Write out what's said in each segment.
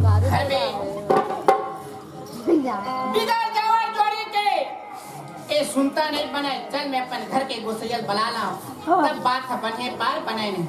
घर में बिगड़ जावा जोड़ी के ए सुनता नहीं बने। चल मैं अपन घर के गोसैयल बुला लाऊं, तब बात अपन है पार बनाए नहीं।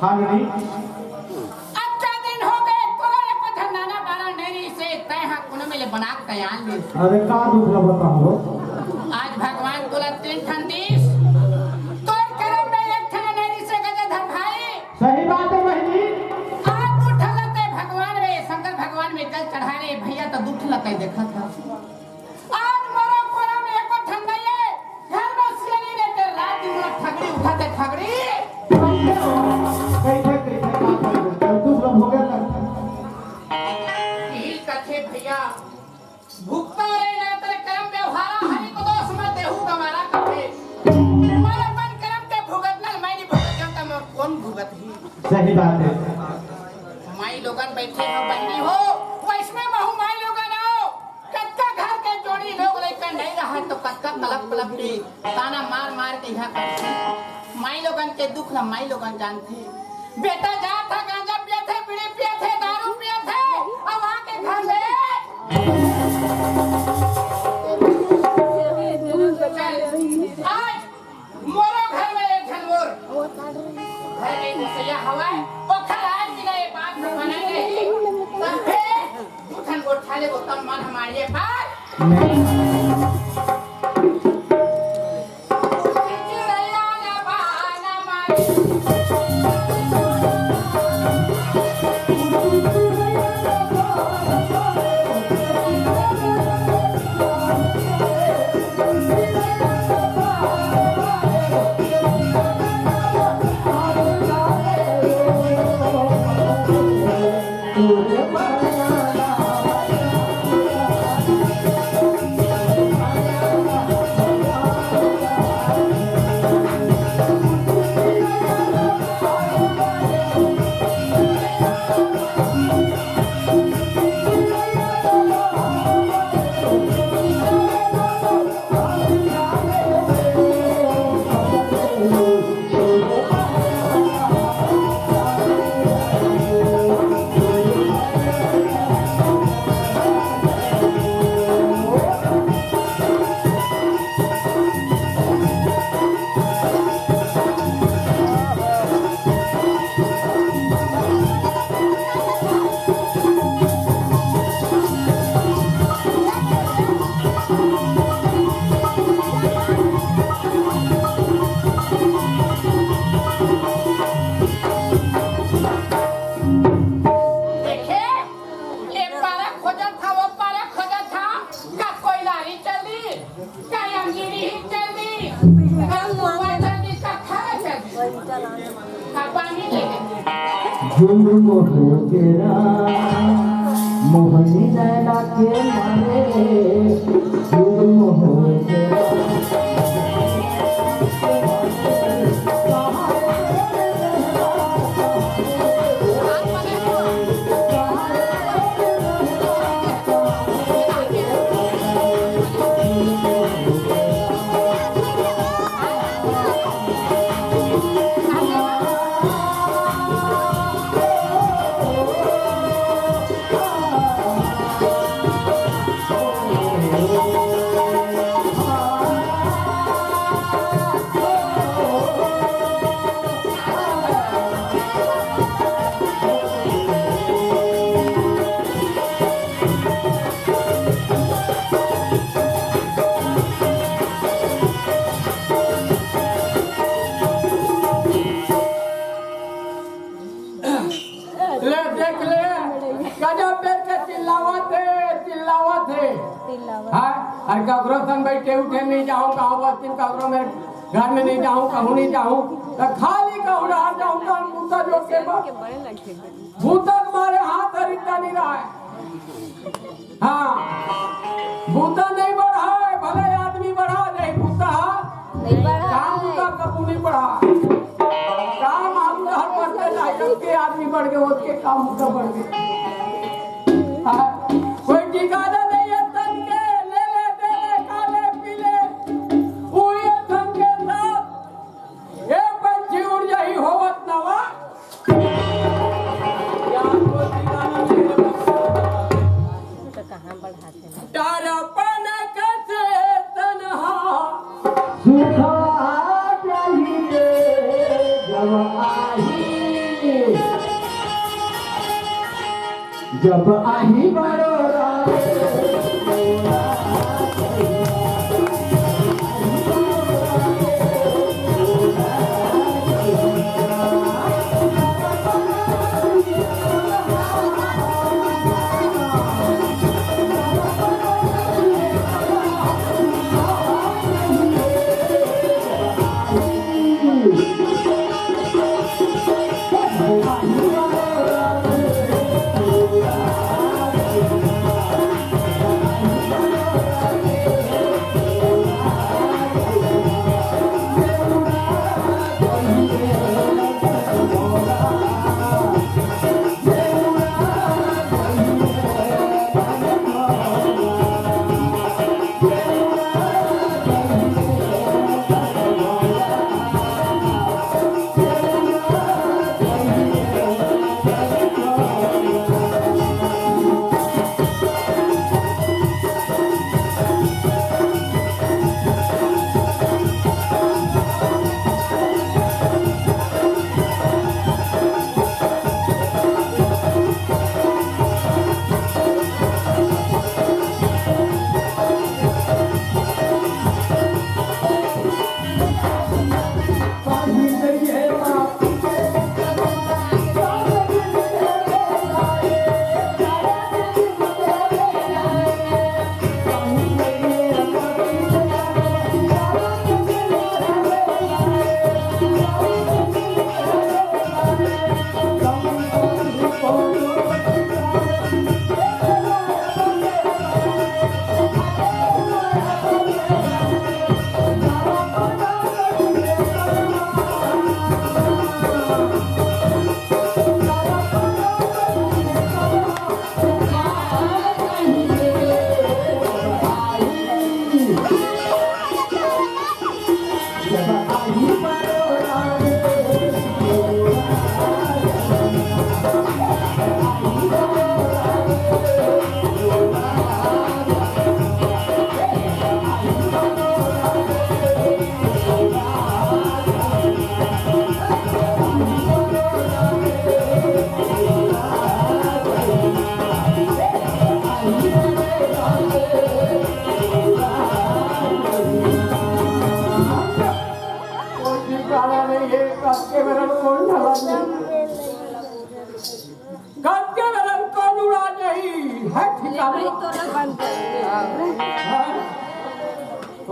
हाँ दीदी, अच्छा दिन हो गए तोरे को धंधाना बारा नेरी से तय हाँ कुन में ले बना तैयार ले। अरे का दुख ल बताओ। आज भगवान तोला 3 ठन दिस तोर करम में 1 ठन नेरी से गजधर भाई। सही बात है बहनी। आज तू ठलते भगवान में शंकर भगवान में जल चढ़ा रे भैया तो दुख लते देखा था। आज मोरो कोरा में एको ठन नहीं है, घर में सियानी ने ते रात दिन ठगड़ी उठाते ठगड़ी भैया भुगता रे ना तेरे कर्म व्यवहार हरि को दोष मत देहु हमारा कहे तुम्हारा मन कर्म के भुगतना मैं नहीं भुगत जानता मैं कौन भुगत ही। सही बात है। माई लोगन बैठे हो बंदी हो वैष्णव बहु माई लोगन आओ कत्का घर के जोड़ी लोग लेकर नहीं रहा तो कत्का तलक तलक के ताना मार मार के यहाँ करते माई लोगन के दुख ना माई लोगन जानते। बेटा जा था गांजा पिया थे बीड़ी पिया थे दारू पिया थे अब आके घर में आज मोरो घर में एक झलमोर घर में मुसैया हवा ओखर आज भी नहीं बात में बना नहीं तब फिर उठन को ठाले को तम मन हमारे पास तेरा मोहनी नैना के मारे जुल्म हो तेरा ले देख ले गजब पेट के चिल्लावत है हाँ और ककरो संग बैठे उठे नहीं जाऊँ कहूँ बस दिन ककरो में घर में नहीं जाऊँ कहूँ नहीं जाऊँ तो खाली कहूँ रहा जाऊँ तो मुद्दा जो के भूतक मारे हाथ हरिता नहीं रहा है हाँ भूता नहीं बढ़ा है भले आदमी बढ़ा नहीं भूता काम भूता कबू नहीं बढ़ा काम हम हर बढ़ते जाए के आदमी बढ़ गए उसके काम भूता बढ़ गए कोई ठिकाना नहीं है तन के ले ले दे ले काले पीले हुए तन के साथ एक पंछी उड़ जाही होवत नवा यार को ठिकाना नहीं तो कहाँ बढ़ाते तारापन कैसे तन्हा सुखा चाहिए जब आही बरोरा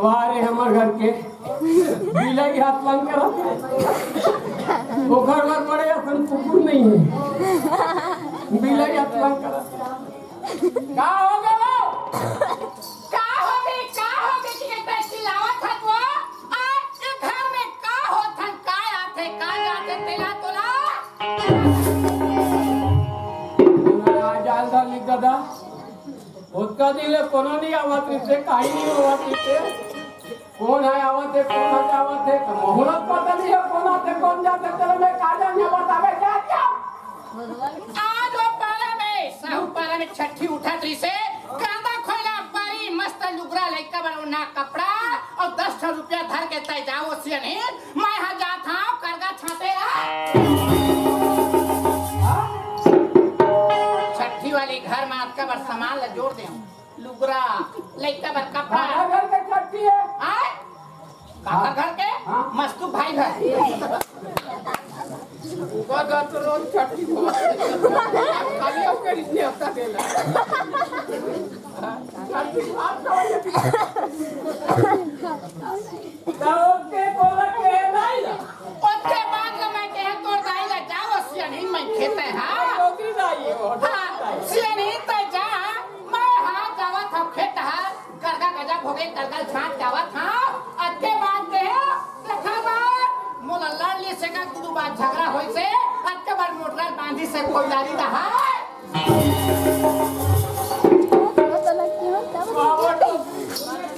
वारे हमर घर के बिलाई हाथ लंग कर वो घर में बड़े अपन कुकुर नहीं है बतलाई करा का हो गया का होगी कि कहता चिल्लावत है वो आज के घर में का होत है का आते का जाते तेला तोला जाल लिख दादा उसका दिले कोनो नहीं आवत से काही नहीं आवत से कौन है आवत है कौन आवत है मुहूर्त पता नहीं है कौन आते कौन जाते चलो मैं काजा में बतावे क्या क्या आज वो पाला में साहू पाला में छठी उठा त्री से कांदा खोला बड़ी मस्त लुगरा लइका बनवना कपड़ा और 10 रुपया धर के तय जाओ सियने मैं हां जात हूं करगा छाते छठी वाली घर में आपका बर सामान ला जोड़ दे लुगरा लइका बर कपड़ा घर के छठी है आए काका घर के मस्तू भाई घर उगा तो रोज छठी हो खाली होकर इसने हफ्ता देला छठी आप तो के बोला के नहीं ओते बाद में मैं कहे तोर दाई ला जाओ सियने मैं खेते हां नौकरी नहीं हो सियने त जा मैं हां जावत हम खेत हां करगा गजा भोगे करगा छाट जावत हां अते बाद दे देखा बात मोला लड़ली से का दू बात झगड़ा होई से अते बार मोटरा बांधी से कोई लारी रहा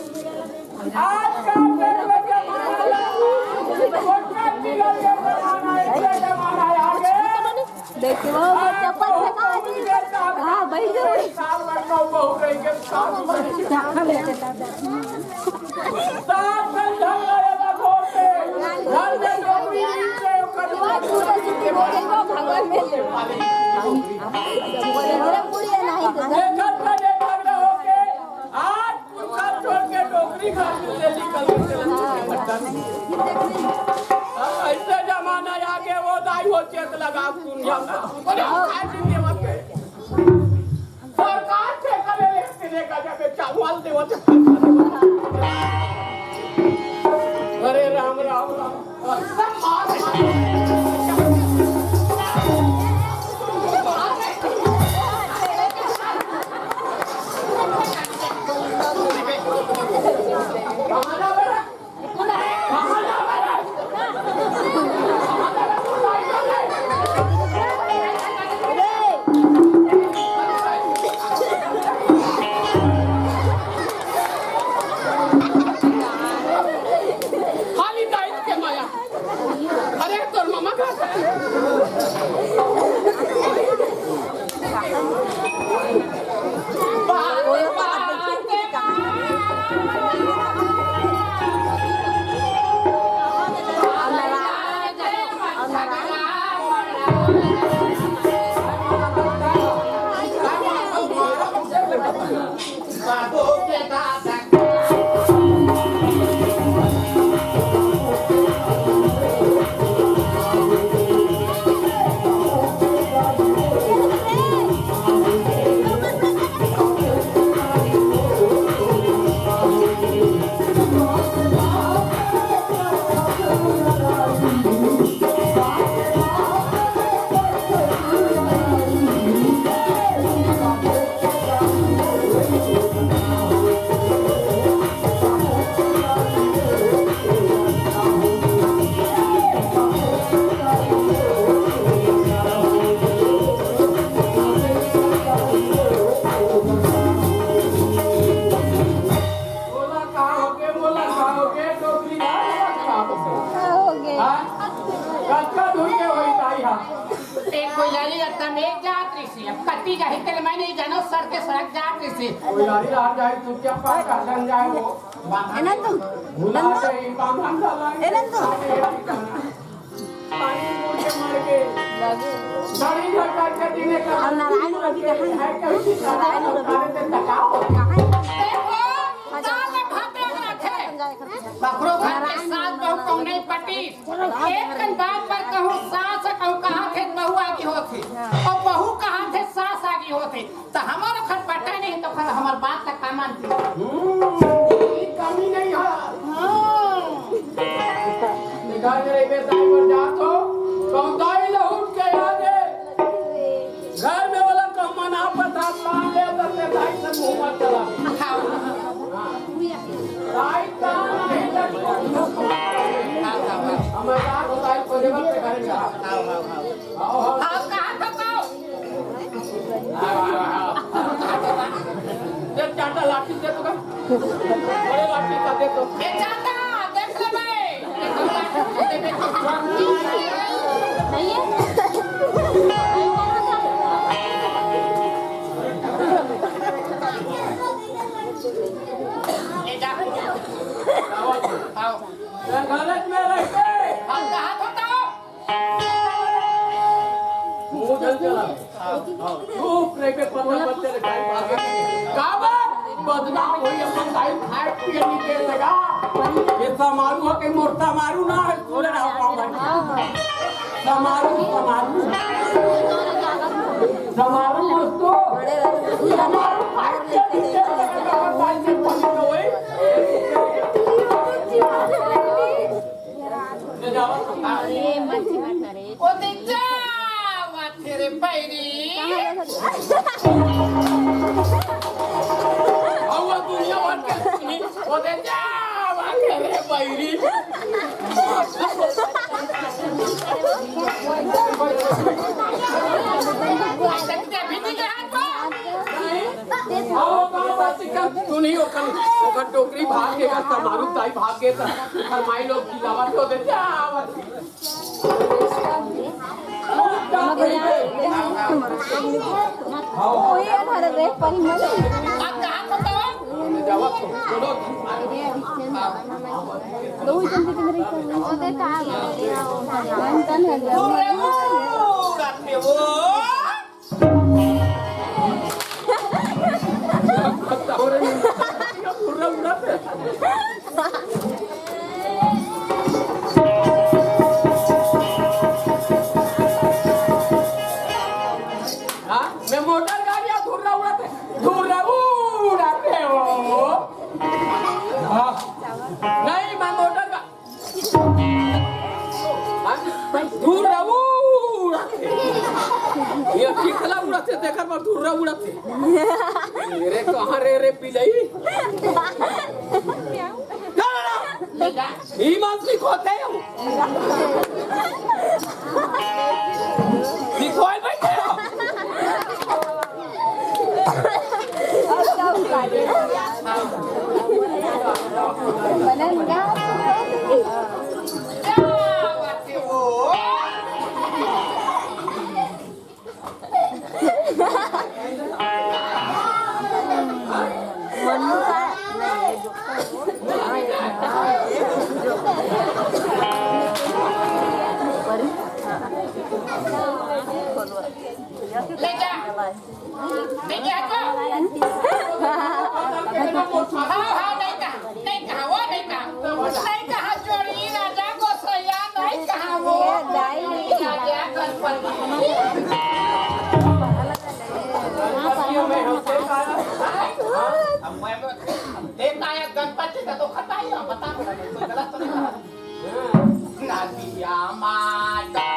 आज का देखिए वो चप्पल फेंका हां भाई जो साल लगना हुआ हो गई के साल चाखा लेके साल झगड़ा लगा घोटे घर में नौकरी से भगवान में बोले पूरी नहीं घर का झगड़ा हो के आज पुरखा छोड़ के नौकरी घर से निकल ऐसे जमाना आगे वो दाई हो चेक लगा दुनिया में सरकार से करे लेने का जब चावल देवो अरे राम राम राम खाली दाई के माया अरे तोर मामा का कट्टी जाही तेरे मैं नहीं जानो सर के सड़क जात से कोई लारी आ जाए तो क्या पास कर जाए वो एना तो भुला गई बांधन डाला एना तो पानी मोड़ के मार के गाड़ी धक्का के दिने का और नारायण रवि कहां है कभी नारायण रवि से टकाओ कहां दाल में भात रखे बकरो घर के साथ बहु कहूं नहीं पटी एक कन बात पर कहूं सास कहूं कहां थे बहू आगी होती और बहू कहां थे सास आगी होती तो हमारा खट पटा नहीं तो फिर हमार बात तक का मानती ये कमी नहीं है निकाल रे बेटा पर जा तो कौन दाई लहुट के आगे घर में वाला कमाना तान ले ते दाई से मुंह मत चला खाओ दाई तान नहीं लगता हमें रात दाई को देवा पे करेगा खाओ कहाँ खाओ ये चाटा लाठी दे तो का बड़े लाठी का दे तो ये चाटा देख ले भाई नहीं है ले जा खाओ मैं गलत में रहते हम कहाँ खाओ मुंह जल चला चुप रह के पता बच्चे ने गाय भागे काबा बदनाम होई अपन गाय खाए पिए निकले लगा ये समारू हो के मोटा मारू ना है थोड़े ना पाऊं समारू दोस्तों समारू खाए पिए निकले लगा बाल से पकड़ होए ले जाओ अरे मच्छी मत रे ओ देख जा वाह तेरे पैरी आवा दुनिया भर के सुनी वो दे जा वाके रे बैरी सकते भीती के हाथ पर आओ बात का तू नहीं ओकर टोकरी भाग के का समारू ताई भाग के फरमाई लोग खिलावा तो दे जा ओए घर रे परिमल आप कहाँ खाओ जावा बोलो दो जल्दी के मेरे ओ दे का तन है रखे वो पूरा उड़ा पे हां मैं मोटर गाड़ी धुर्रा उड़ाते हो हां नहीं मैं मोटर का धुर्रा उड़ाते ये किखला उड़ाते देखा पर धुर्रा उड़ाते मेरे कहां रे पिलई ही मानसी खोते हो दिखोई बैठे हो बनन का रखे वो मनु का ले जा हाँ नहीं कहा जोड़ी राजा को सैया नहीं कहा वो राजा गणपति का तो खता ही बता कोई गलत तो नहीं कहा नादिया माता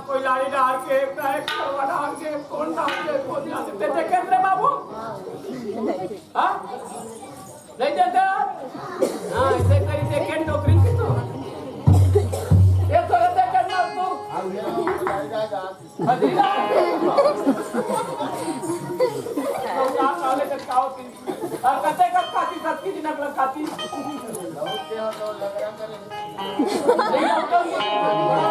कोई लाड़ी डाल के डाल के कौन डाल के देते कैसे बाबू हाँ नहीं देते हाँ ऐसे करी देखे नौकरी की तो ये तो रहते करना तो खदीरा साले का खाओ पी और कते का खाती सबकी दिन अगला खाती नहीं होता